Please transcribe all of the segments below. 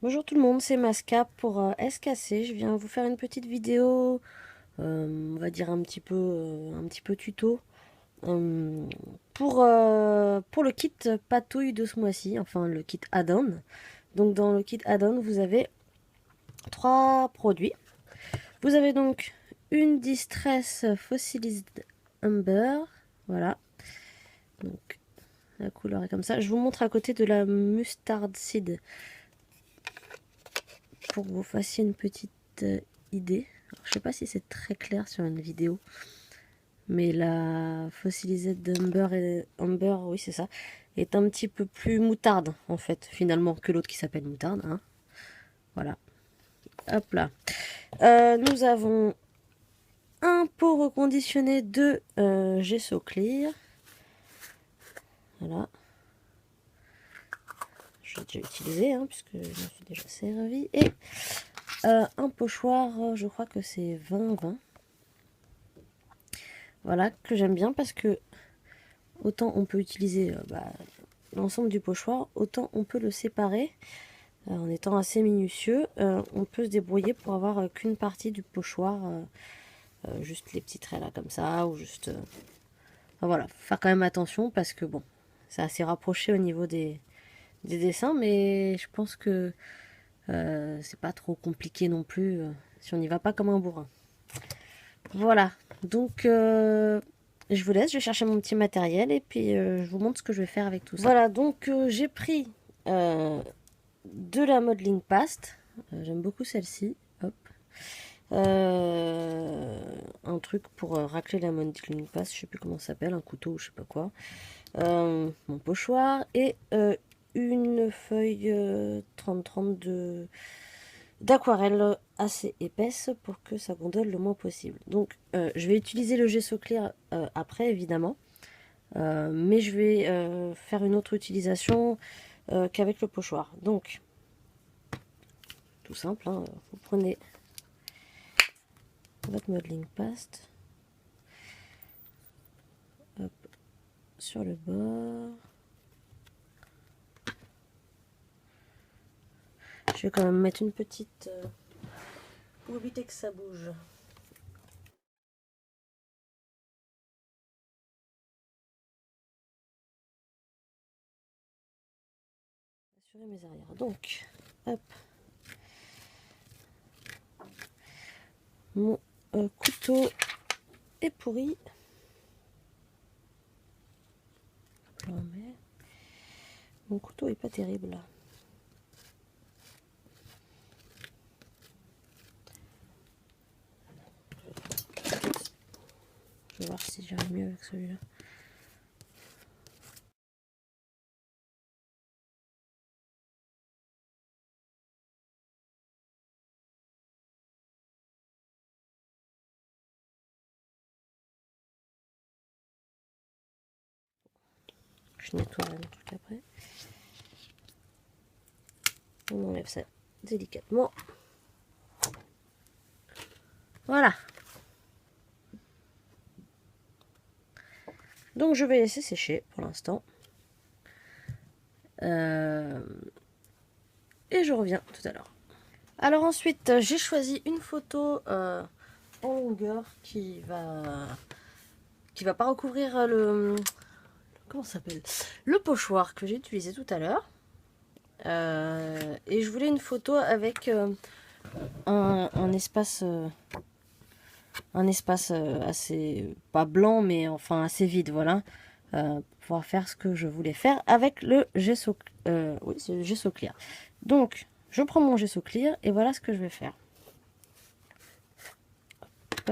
Bonjour tout le monde, c'est Masca pour SKC. Je viens vous faire une petite vidéo, on va dire un petit peu tuto, euh, pour le kit patouille de ce mois-ci, enfin le kit add-on. Donc dans le kit add-on, vous avez trois produits. Vous avez donc une Distress Fossilized Amber, voilà. Donc la couleur est comme ça. Je vous montre à côté de la Mustard Seed pour que vous fassiez une petite idée. Alors, je sais pas si c'est très clair sur une vidéo, mais la fossilisée Amber, oui c'est ça, est un petit peu plus moutarde en fait finalement que l'autre qui s'appelle moutarde. Hein. Voilà, hop là. Nous avons un pot reconditionné de gesso clear. Voilà, j'ai déjà utilisé hein, puisque je me suis déjà servi. Et un pochoir, je crois que c'est 20-20. Voilà, que j'aime bien parce que autant on peut utiliser l'ensemble du pochoir, autant on peut le séparer en étant assez minutieux. On peut se débrouiller pour avoir qu'une partie du pochoir, juste les petits traits là comme ça, ou juste... Enfin, voilà, faut faire quand même attention parce que bon, c'est assez rapproché au niveau des dessins, mais je pense que c'est pas trop compliqué non plus si on n'y va pas comme un bourrin. Voilà, donc je vous laisse, je vais chercher mon petit matériel et puis je vous montre ce que je vais faire avec tout ça. Voilà, donc j'ai pris de la modeling paste, j'aime beaucoup celle-ci, hop. Un truc pour racler la modeling paste, je sais plus comment ça s'appelle, un couteau ou je sais pas quoi. Mon pochoir et une feuille 30-30 d'aquarelle assez épaisse pour que ça gondole le moins possible. Donc je vais utiliser le gesso clear après évidemment, mais je vais faire une autre utilisation qu'avec le pochoir. Donc tout simple, hein, vous prenez votre modeling paste, hop, sur le bord. Je vais quand même mettre une petite pour éviter que ça bouge. Assurer mes arrières. Donc, hop, mon couteau est pourri. Je le remets. Mon couteau est pas terrible là. Je vais voir si j'arrive mieux avec celui-là. Je nettoie le truc après. On enlève ça délicatement. Voilà. Donc je vais laisser sécher pour l'instant. Et je reviens tout à l'heure. Alors ensuite, j'ai choisi une photo en longueur qui va pas recouvrir le... Comment ça s'appelle? Le pochoir que j'ai utilisé tout à l'heure. Et je voulais une photo avec un espace assez, pas blanc, mais enfin assez vide, voilà. Pour pouvoir faire ce que je voulais faire avec le gesso, oui, c'est le gesso clear. Donc, je prends mon gesso clear et voilà ce que je vais faire. Hop,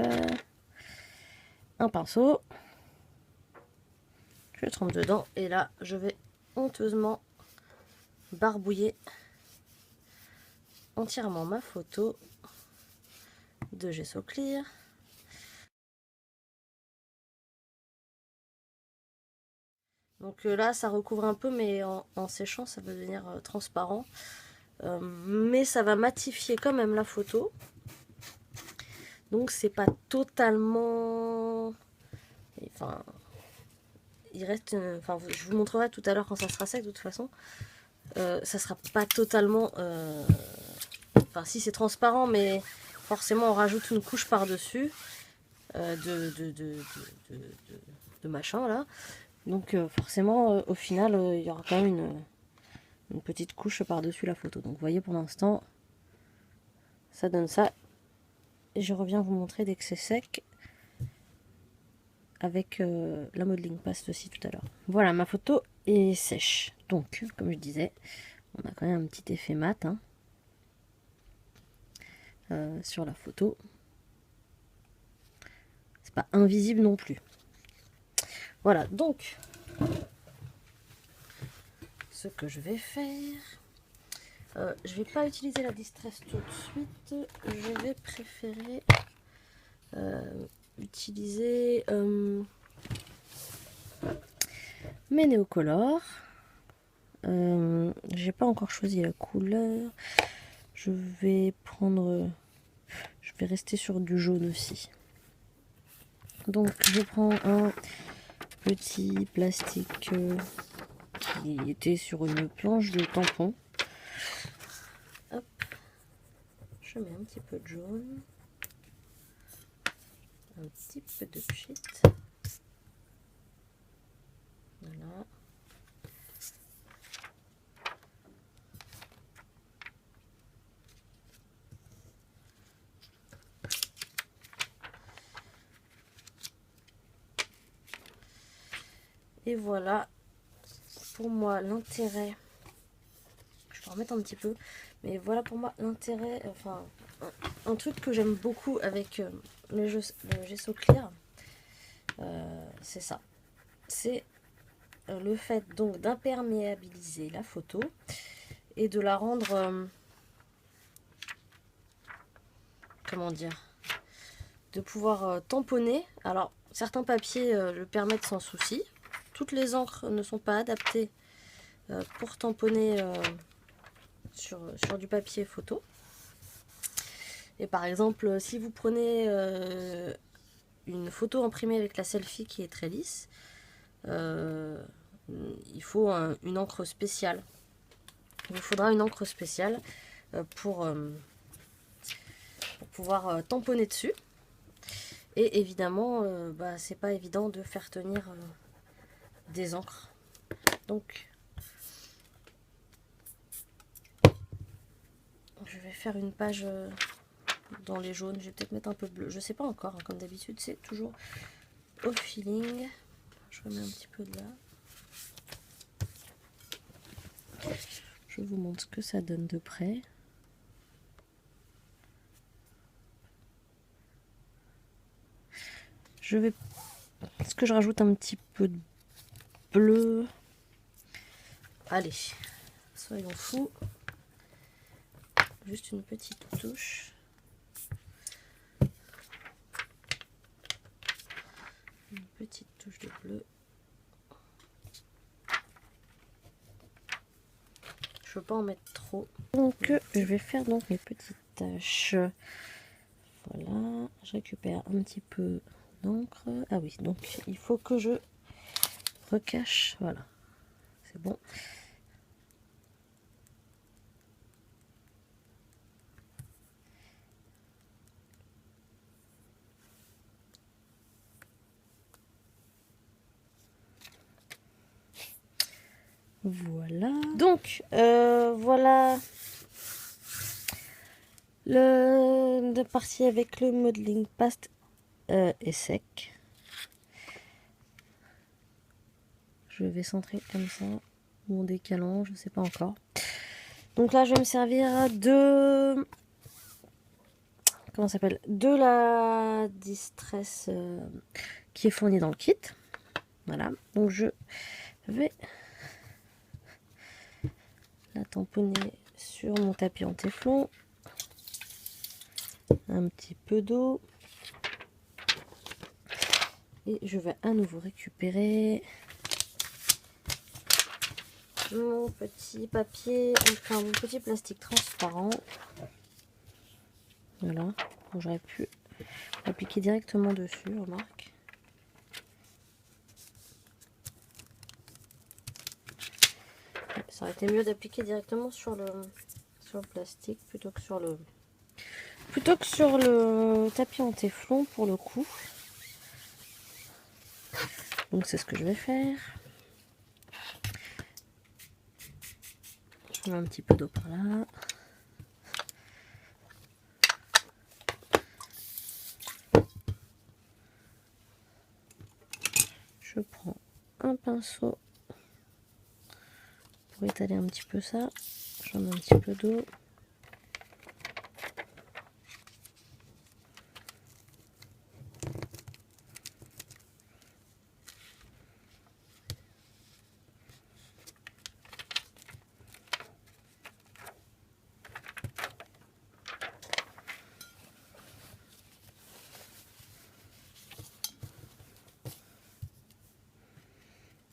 un pinceau. Je le trempe dedans et là, je vais honteusement barbouiller entièrement ma photo de gesso clear. Donc là, ça recouvre un peu, mais en séchant, ça va devenir transparent. Mais ça va matifier quand même la photo. Donc c'est pas totalement... Enfin, il reste... Enfin, je vous montrerai tout à l'heure quand ça sera sec de toute façon. ça sera pas totalement... Enfin, si c'est transparent, mais forcément on rajoute une couche par-dessus de machin là. Donc forcément, au final, il y aura quand même une petite couche par-dessus la photo. Donc vous voyez, pour l'instant, ça donne ça. Et je reviens vous montrer dès que c'est sec avec la modeling paste aussi tout à l'heure. Voilà, ma photo est sèche. Donc, comme je disais, on a quand même un petit effet mat hein, sur la photo. C'est pas invisible non plus. Voilà, donc, ce que je vais faire... je vais pas utiliser la distress tout de suite. Je vais préférer utiliser mes néocolores. J'ai pas encore choisi la couleur. Je vais prendre... Je vais rester sur du jaune aussi. Donc je prends un petit plastique qui était sur une planche de tampon. Hop. Je mets un petit peu de jaune. Un petit peu de pchit. Voilà. Et voilà pour moi l'intérêt. Je vais en remettre un petit peu. Mais voilà pour moi l'intérêt. Enfin, un truc que j'aime beaucoup avec le gesso clear. C'est ça. C'est le fait donc d'imperméabiliser la photo et de la rendre... comment dire, de pouvoir tamponner. Alors certains papiers le permettent sans souci. Toutes les encres ne sont pas adaptées pour tamponner sur du papier photo. Et par exemple, si vous prenez une photo imprimée avec la selfie qui est très lisse, il faut une encre spéciale. Il vous faudra une encre spéciale pour pouvoir tamponner dessus. Et évidemment, c'est pas évident de faire tenir des encres. Donc, je vais faire une page dans les jaunes. Je vais peut-être mettre un peu bleu. Je sais pas encore. Hein, comme d'habitude, c'est toujours au feeling. Je remets un petit peu de là. Je vous montre ce que ça donne de près. Est-ce que je rajoute un petit peu de bleu? Allez, soyons fous. Juste une petite touche. Une petite touche de bleu. Je veux pas en mettre trop. Donc je vais faire donc mes petites taches. Voilà, je récupère un petit peu d'encre. Ah oui, donc il faut que je recache. Voilà, c'est bon. Voilà. Donc voilà le partie avec le modeling paste est sec. Je vais centrer comme ça, ou en décalant, je sais pas encore. Donc là, je vais me servir de... Comment ça s'appelle? De la distress qui est fournie dans le kit. Voilà. Donc je vais la tamponner sur mon tapis en téflon. Un petit peu d'eau. Et je vais à nouveau récupérer mon petit papier, enfin mon petit plastique transparent. Voilà, j'aurais pu appliquer directement dessus, remarque. Ça aurait été mieux d'appliquer directement sur le plastique plutôt que sur le tapis en téflon pour le coup. Donc c'est ce que je vais faire. Je mets un petit peu d'eau par là. Je prends un pinceau pour étaler un petit peu ça. J'en mets un petit peu d'eau.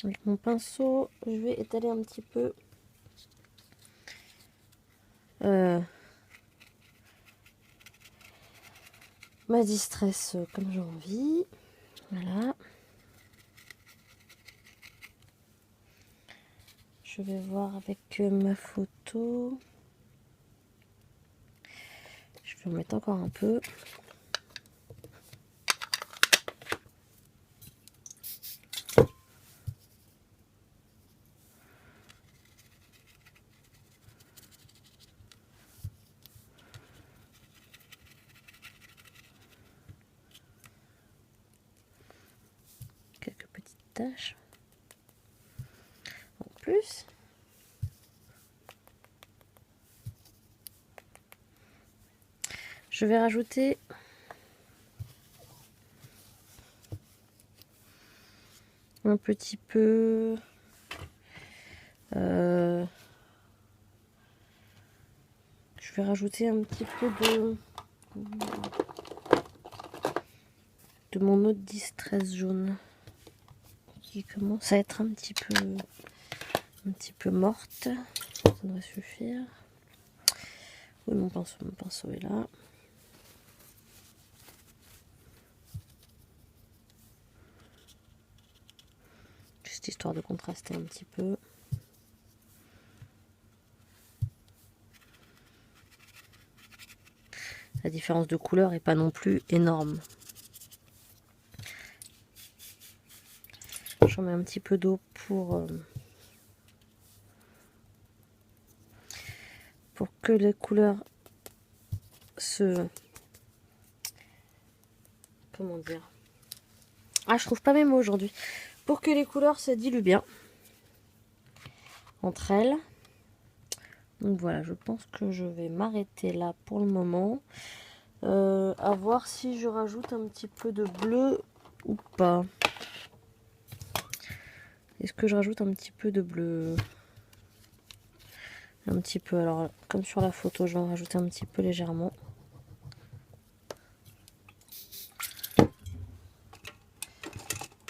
Avec mon pinceau, je vais étaler un petit peu ma distress comme j'ai envie. Voilà. Je vais voir avec ma photo. Je vais en mettre encore un peu. Quelques petites taches. En plus. Je vais rajouter un petit peu je vais rajouter un petit peu de mon autre distress jaune qui commence à être un petit peu morte. Ça devrait suffire. Oui, mon pinceau est là. Juste histoire de contraster un petit peu. La différence de couleur est pas non plus énorme. J'en mets un petit peu d'eau pour que les couleurs se... Comment dire? Ah, je trouve pas mes mots aujourd'hui. Pour que les couleurs se diluent bien entre elles. Donc voilà, je pense que je vais m'arrêter là pour le moment. À voir si je rajoute un petit peu de bleu ou pas. Est-ce que je rajoute un petit peu de bleu? Un petit peu, alors comme sur la photo, je vais en rajouter un petit peu légèrement.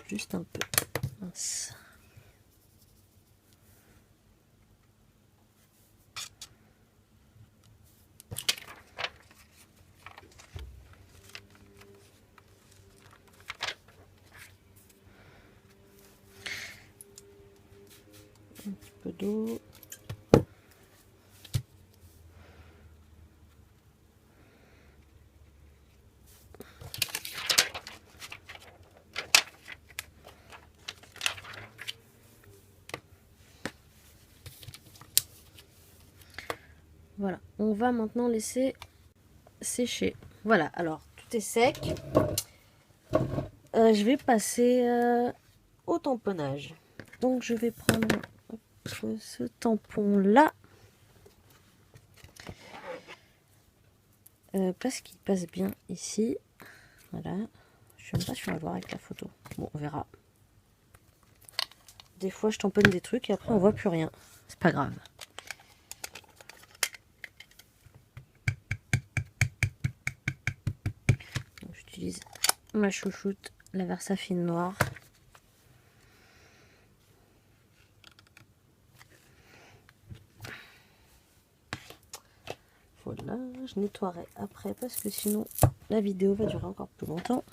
Juste un peu. Mince. Un petit peu d'eau. Voilà, on va maintenant laisser sécher. Voilà, alors tout est sec. Je vais passer au tamponnage. Donc je vais prendre ce tampon là. Parce qu'il passe bien ici. Voilà. Je suis même pas sûre à voir avec la photo. Bon, on verra. Des fois je tamponne des trucs et après on voit plus rien. C'est pas grave. J'utilise ma chouchoute, la Versafine noire. Voilà, je nettoierai après parce que sinon la vidéo va durer encore plus longtemps.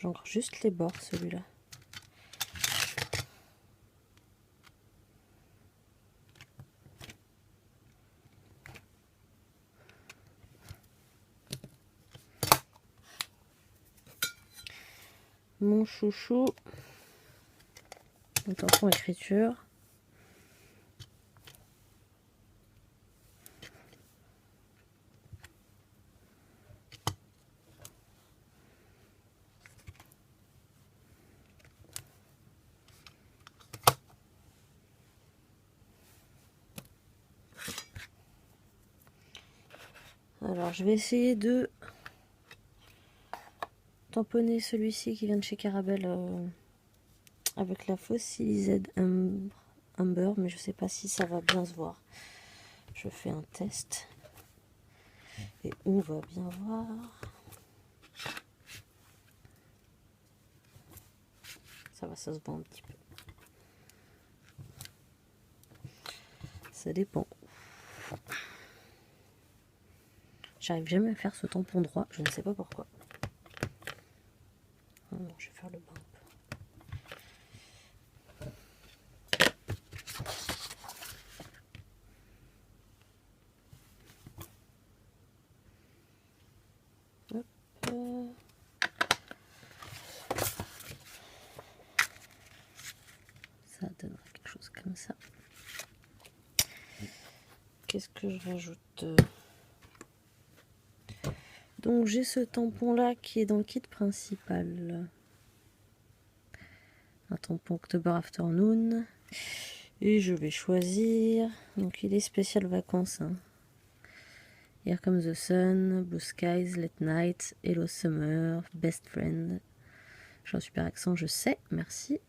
J'encre juste les bords, celui-là. Mon chouchou, le tampon écriture. Alors je vais essayer de tamponner celui-ci qui vient de chez Carabelle avec la fossilised Amber, mais je sais pas si ça va bien se voir. Je fais un test et on va bien voir. Ça va, ça se voit un petit peu. Ça dépend. J'arrive jamais à faire ce tampon droit, je ne sais pas pourquoi. Oh non, je vais faire le bas un peu. Hop. Ça donnera quelque chose comme ça. Qu'est-ce que je rajoute? Donc j'ai ce tampon là qui est dans le kit principal. Un tampon October Afternoon. Et je vais choisir. Donc il est spécial vacances. Hein. Here Comes the Sun, Blue Skies, Late Night, Hello Summer, Best Friend. J'ai un super accent, je sais, merci.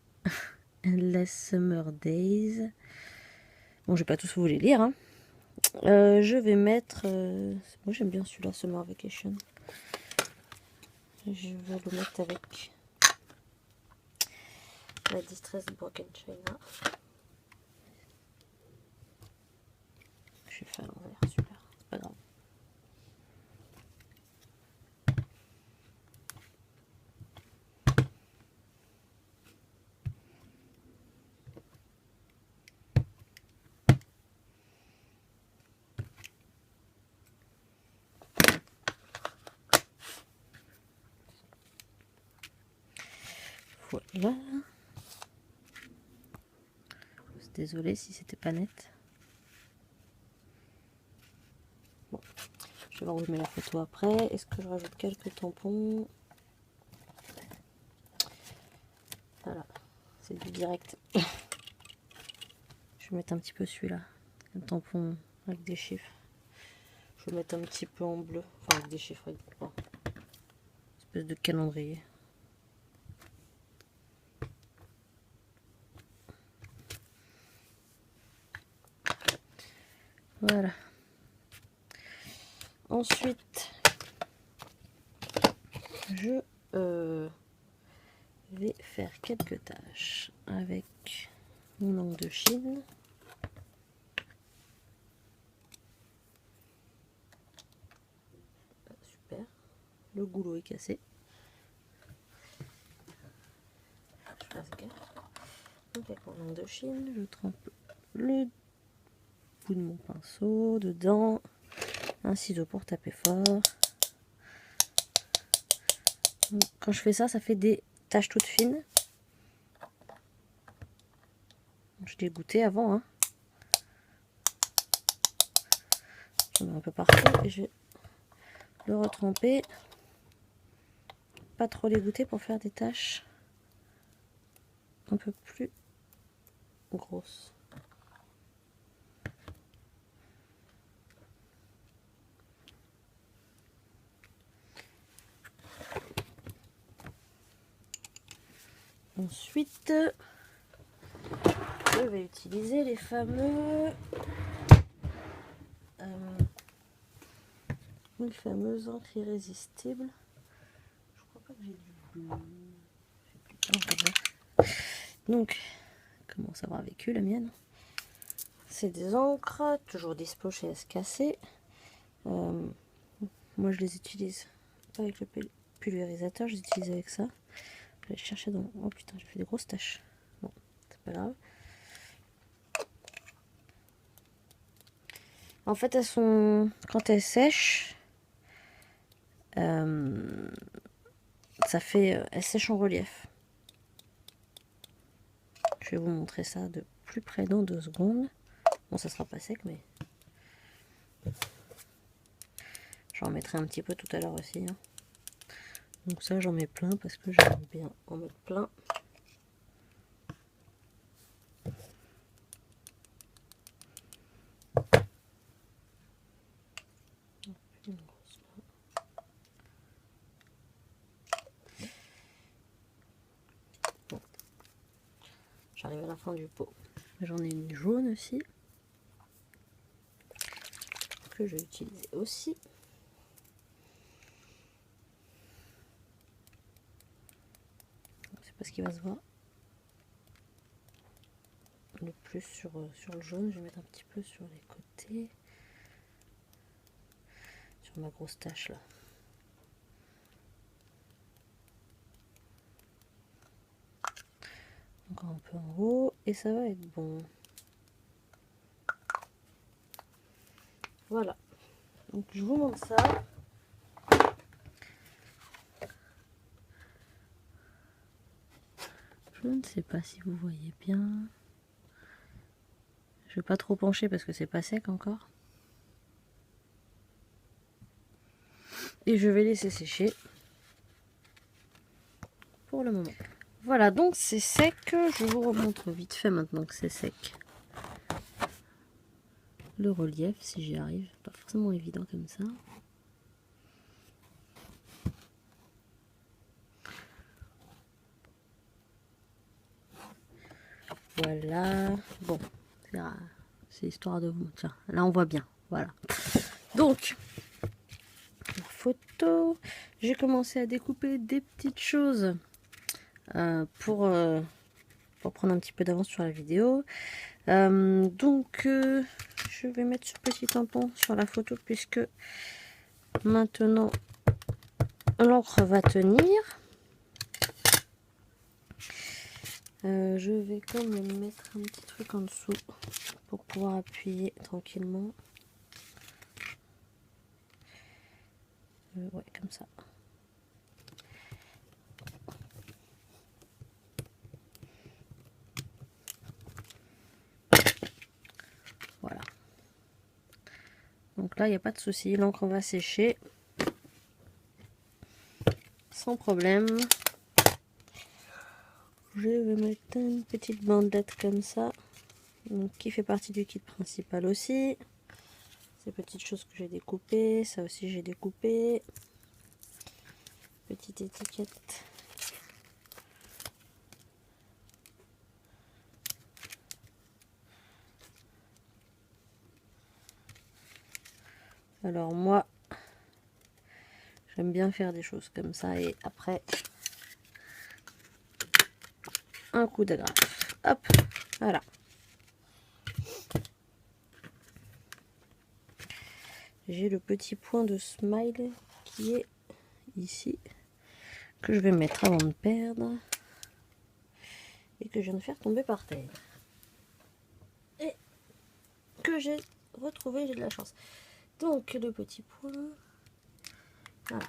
Endless Summer Days. Bon, je vais pas tous vous les lire. Hein. Je vais mettre... moi j'aime bien celui-là, Summer Vacation. Je vais le mettre avec la Distressed Broken China. Je vais faire à l'envers, super, c'est pas grave. Voilà. Désolée si c'était pas net. Bon, je vais remettre la photo après. Est-ce que je rajoute quelques tampons? Voilà, c'est du direct. Je vais mettre un petit peu celui-là, un tampon avec des chiffres. Je vais mettre un petit peu en bleu, enfin avec des chiffres, avec une espèce de calendrier. Voilà. Ensuite, je vais faire quelques tâches avec mon encre de Chine. Super. Le goulot est cassé. Je fasse gaffe. Donc avec mon encre de Chine, je trempe le bout de mon pinceau dedans. Un ciseau pour taper fort. Donc, quand je fais ça, ça fait des taches toutes fines. Je l'ai goûté avant. Hein. J'en mets un peu partout et je vais le retremper. Pas trop les goûter pour faire des taches un peu plus grosses. Ensuite, je vais utiliser les fameux encres irrésistibles. Je crois pas que j'ai du bleu. Donc, comment ça va vécu la mienne? C'est des encres, toujours dispo chez SKC. Moi je les utilise pas avec le pulvérisateur, je les utilise avec ça. Je vais chercher dans... Oh putain, j'ai fait des grosses taches. Bon, c'est pas grave. En fait, elles sont... Quand elles sèchent, ça fait... elles sèchent en relief. Je vais vous montrer ça de plus près dans 2 secondes. Bon, ça sera pas sec, mais... J'en mettrai un petit peu tout à l'heure aussi. Hein. Donc ça, j'en mets plein parce que j'aime bien en mettre plein. Bon. J'arrive à la fin du pot. J'en ai une jaune aussi. Que je vais utiliser aussi. C'est pas ce qui va se voir le plus sur le jaune. Je vais mettre un petit peu sur les côtés. Sur ma grosse tache là. Encore un peu en haut. Et ça va être bon. Voilà. Donc je vous montre ça. Je ne sais pas si vous voyez bien. Je vais pas trop pencher parce que c'est pas sec encore. Et je vais laisser sécher pour le moment. Voilà, donc c'est sec. Je vous remontre vite fait maintenant que c'est sec. Le relief, si j'y arrive. Pas forcément évident comme ça. Voilà. Bon, c'est histoire de vous... Tiens, là on voit bien. Voilà. Donc, la photo. J'ai commencé à découper des petites choses pour prendre un petit peu d'avance sur la vidéo. Donc, je vais mettre ce petit tampon sur la photo puisque maintenant l'encre va tenir. Je vais quand même mettre un petit truc en dessous pour pouvoir appuyer tranquillement. Ouais, comme ça. Voilà. Donc là, il n'y a pas de souci, l'encre va sécher sans problème. Je vais mettre une petite bandelette comme ça, donc, qui fait partie du kit principal aussi. Ces petites choses que j'ai découpées, ça aussi j'ai découpé. Petite étiquette. Alors moi, j'aime bien faire des choses comme ça et après, un coup d'agrafe. Hop, voilà. J'ai le petit point de smile qui est ici, que je vais mettre avant de perdre et que je viens de faire tomber par terre. Et que j'ai retrouvé, j'ai de la chance. Donc le petit point, voilà.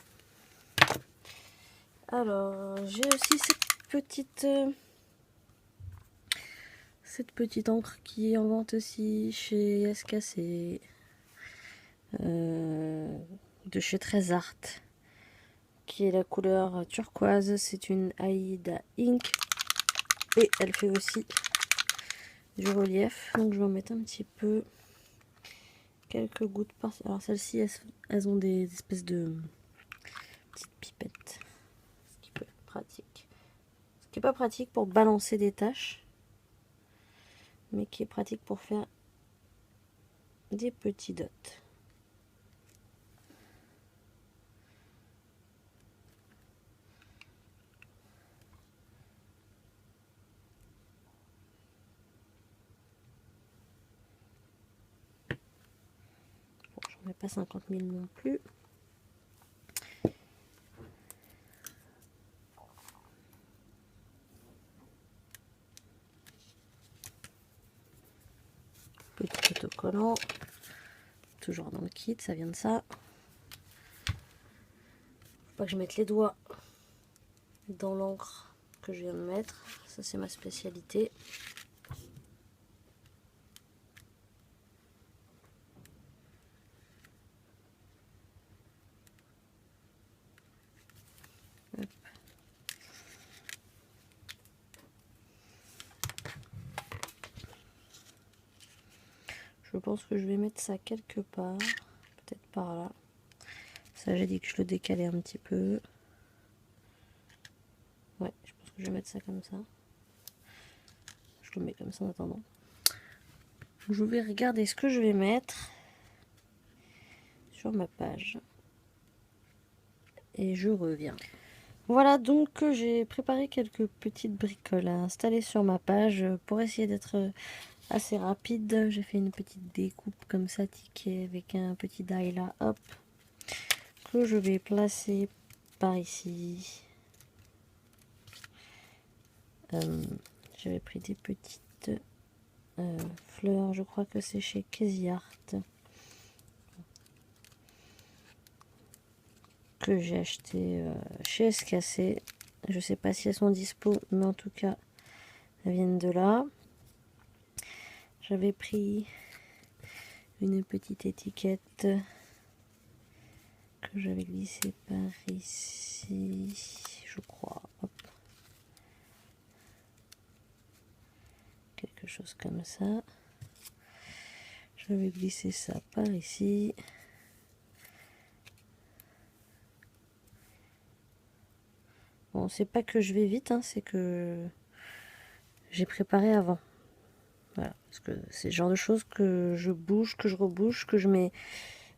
Alors j'ai aussi cette petite encre qui est en vente aussi chez SKC, de chez Trésart, qui est la couleur turquoise. C'est une Aïda Ink et elle fait aussi du relief, donc je vais en mettre un petit peu, quelques gouttes par... Alors celles-ci elles ont des espèces de petites pipettes, ce qui peut être pratique, ce qui est pas pratique pour balancer des tâches, mais qui est pratique pour faire des petits dots. Bon, j'en mets pas 50 000 non plus. autocollant. Toujours dans le kit, ça vient de ça. Faut pas que je mette les doigts dans l'encre que je viens de mettre. Ça, c'est ma spécialité. Hop. Je pense que je vais mettre ça quelque part. Peut-être par là. Ça, j'ai dit que je le décalais un petit peu. Ouais, je pense que je vais mettre ça comme ça. Je le mets comme ça en attendant. Je vais regarder ce que je vais mettre sur ma page. Et je reviens. Voilà, donc j'ai préparé quelques petites bricoles à installer sur ma page pour essayer d'être assez rapide. J'ai fait une petite découpe comme ça, ticket, avec un petit die là, hop, que je vais placer par ici. J'avais pris des petites fleurs, je crois que c'est chez Crazy Art, que j'ai acheté chez SKC. Je sais pas si elles sont dispo, mais en tout cas elles viennent de là. J'avais pris une petite étiquette que j'avais glissée par ici, je crois. Hop. Quelque chose comme ça. Je vais glisser ça par ici. Bon, c'est pas que je vais vite, hein, c'est que j'ai préparé avant. Voilà, parce que c'est le genre de choses que je bouge, que je rebouge, que je mets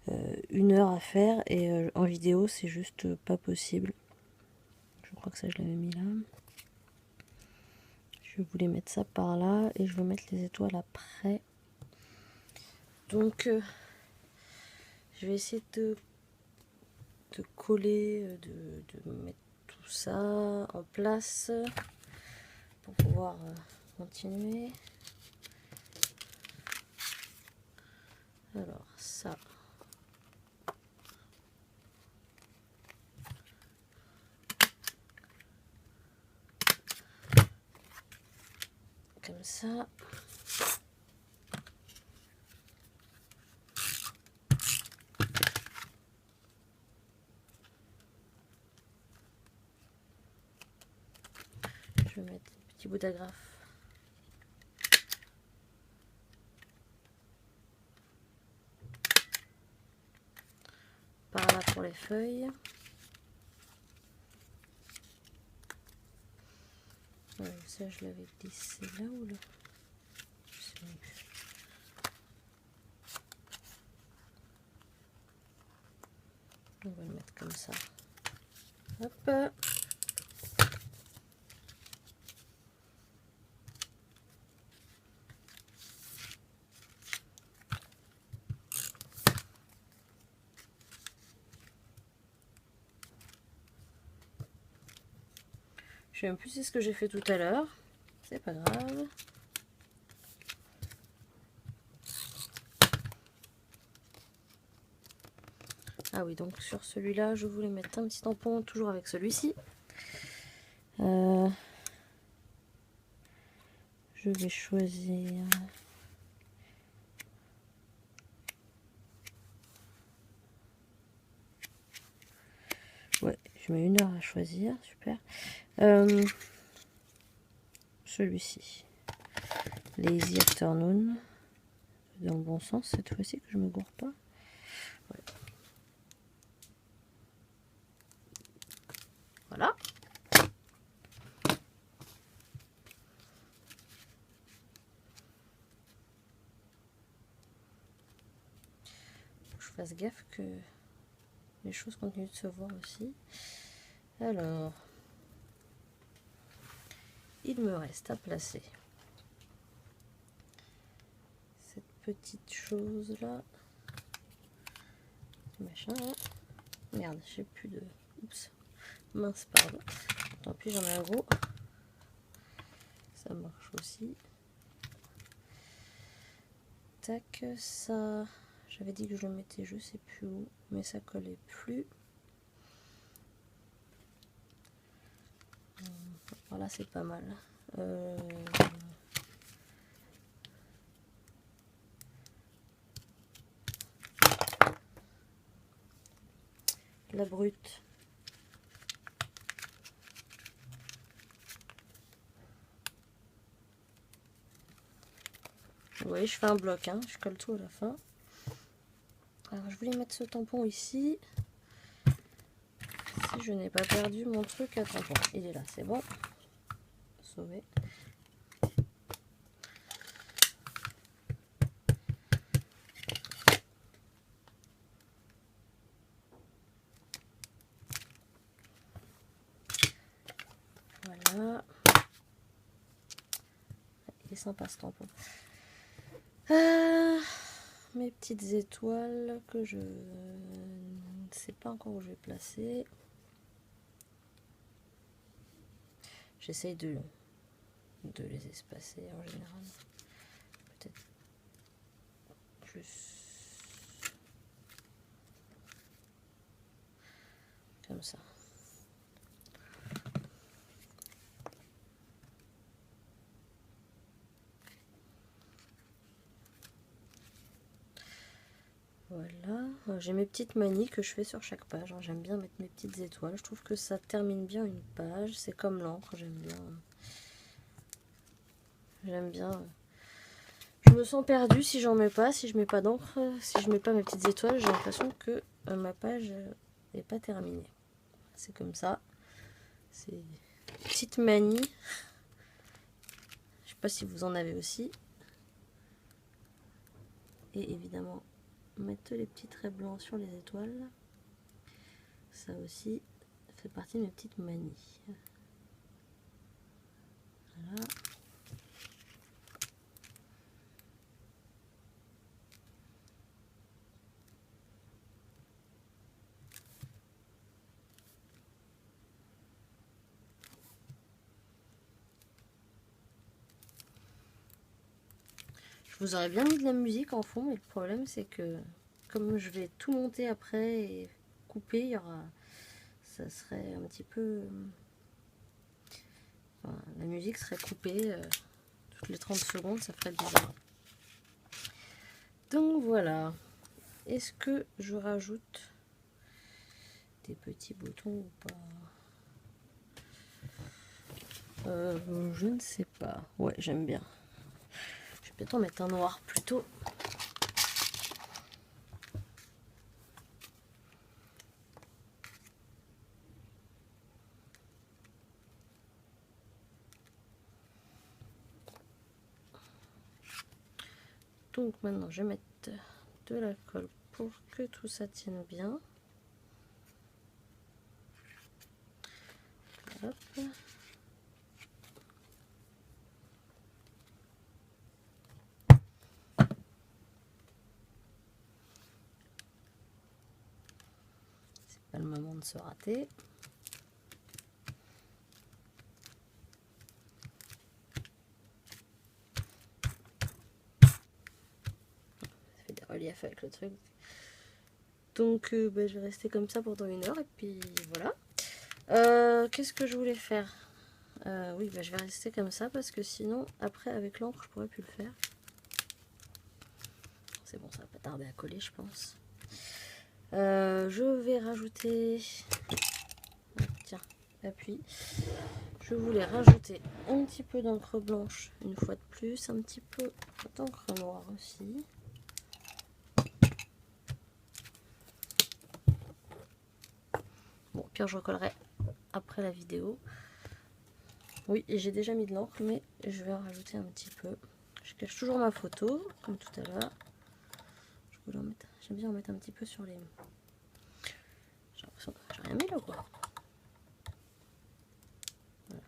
1 heure à faire, et en vidéo c'est juste pas possible. Je crois que ça je l'avais mis là. Je voulais mettre ça par là et je vais mettre les étoiles après. Donc je vais essayer de coller, de mettre tout ça en place pour pouvoir continuer. Alors ça, comme ça. Je vais mettre un petit bout d'agrafe par là pour les feuilles. Ouais, ça je l'avais glissé là ou là, je sais même plus. On va le mettre comme ça. Hop. Je sais même plus c'est ce que j'ai fait tout à l'heure. C'est pas grave. Ah oui, donc sur celui-là, je voulais mettre un petit tampon, toujours avec celui-ci. Je vais choisir... Ouais, je mets 1 heure à choisir, super. Celui-ci. Lazy Afternoon. Dans le bon sens cette fois-ci, que je me gourre pas. Ouais. Voilà. Faut que je fasse gaffe que les choses continuent de se voir aussi. Alors, il me reste à placer cette petite chose là. Machin là. Merde, j'ai plus de... Oups. Mince, pardon. Tant pis, j'en ai un gros. Ça marche aussi. tac, ça, j'avais dit que je le mettais je sais plus où, mais ça collait plus. Voilà, c'est pas mal. La brute. Vous voyez, je fais un bloc, hein, je colle tout à la fin. Alors, je voulais mettre ce tampon ici. Si je n'ai pas perdu mon truc à tampon. Il est là, c'est bon. Sauvé. Voilà. Il est sympa ce tampon. Mes petites étoiles que je ne sais pas encore où je vais placer. J'essaye de les espacer en général. Peut-être plus comme ça. Voilà, j'ai mes petites manies que je fais sur chaque page. J'aime bien mettre mes petites étoiles. Je trouve que ça termine bien une page. C'est comme l'encre, j'aime bien. J'aime bien. Je me sens perdue si j'en mets pas, si je mets pas d'encre, si je mets pas mes petites étoiles, j'ai l'impression que ma page n'est pas terminée. C'est comme ça. C'est une petite manie. Je sais pas si vous en avez aussi. Et évidemment, mettre les petits traits blancs sur les étoiles. Ça aussi fait partie de mes petites manies. Voilà. Je vous aurais bien mis de la musique en fond, mais le problème c'est que comme je vais tout monter après et couper, il y aura, ça serait un petit peu, enfin, la musique serait coupée toutes les 30 secondes, ça ferait bizarre. Donc voilà. Est-ce que je rajoute des petits boutons ou pas? Je ne sais pas. Ouais, j'aime bien. Je vais peut-être en mettre un noir plutôt. Donc maintenant, je vais mettre de la colle pour que tout ça tienne bien. Hop. C'est pas le moment de se rater. Ça fait des reliefs avec le truc. Donc bah, je vais rester comme ça pendant 1 heure et puis voilà. Qu'est-ce que je voulais faire? Oui, bah, je vais rester comme ça parce que sinon, après, avec l'encre, je pourrais plus le faire. C'est bon, ça va pas tarder à coller, je pense. Je vais rajouter... Tiens, appui. Je voulais rajouter un petit peu d'encre blanche, une fois de plus, un petit peu d'encre noire aussi. Bon, pire, je recollerai après la vidéo. Oui, et j'ai déjà mis de l'encre, mais je vais en rajouter un petit peu. Je cache toujours ma photo, comme tout à l'heure. J'aime bien en mettre un petit peu sur les... J'ai l'impression que j'ai rien mis là, quoi. Voilà.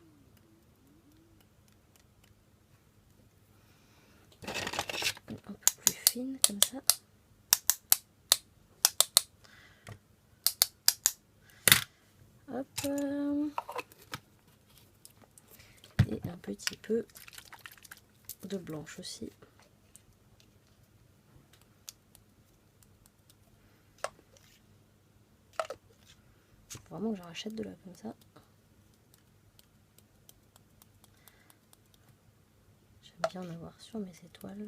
Un peu plus fine, comme ça. Hop. Et un petit peu de blanche aussi. faut vraiment que j'en rachète de là comme ça. J'aime bien en avoir sur mes étoiles.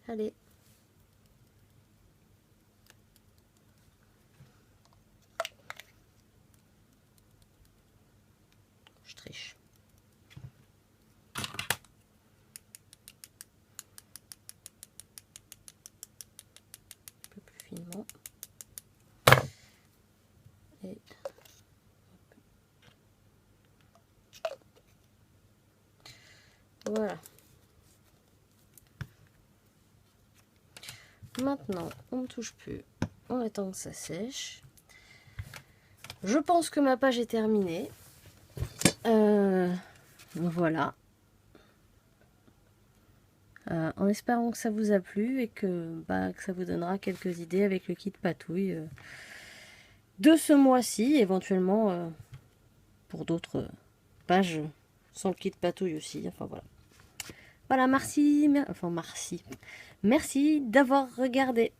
Allez. Je triche. Un peu plus finement. Et voilà. Maintenant, on ne touche plus. On attend que ça sèche. Je pense que ma page est terminée. Voilà. En espérant que ça vous a plu et que ça vous donnera quelques idées avec le kit patouille de ce mois-ci, éventuellement pour d'autres pages sans le kit patouille aussi. Enfin voilà. Voilà, merci. Merci d'avoir regardé.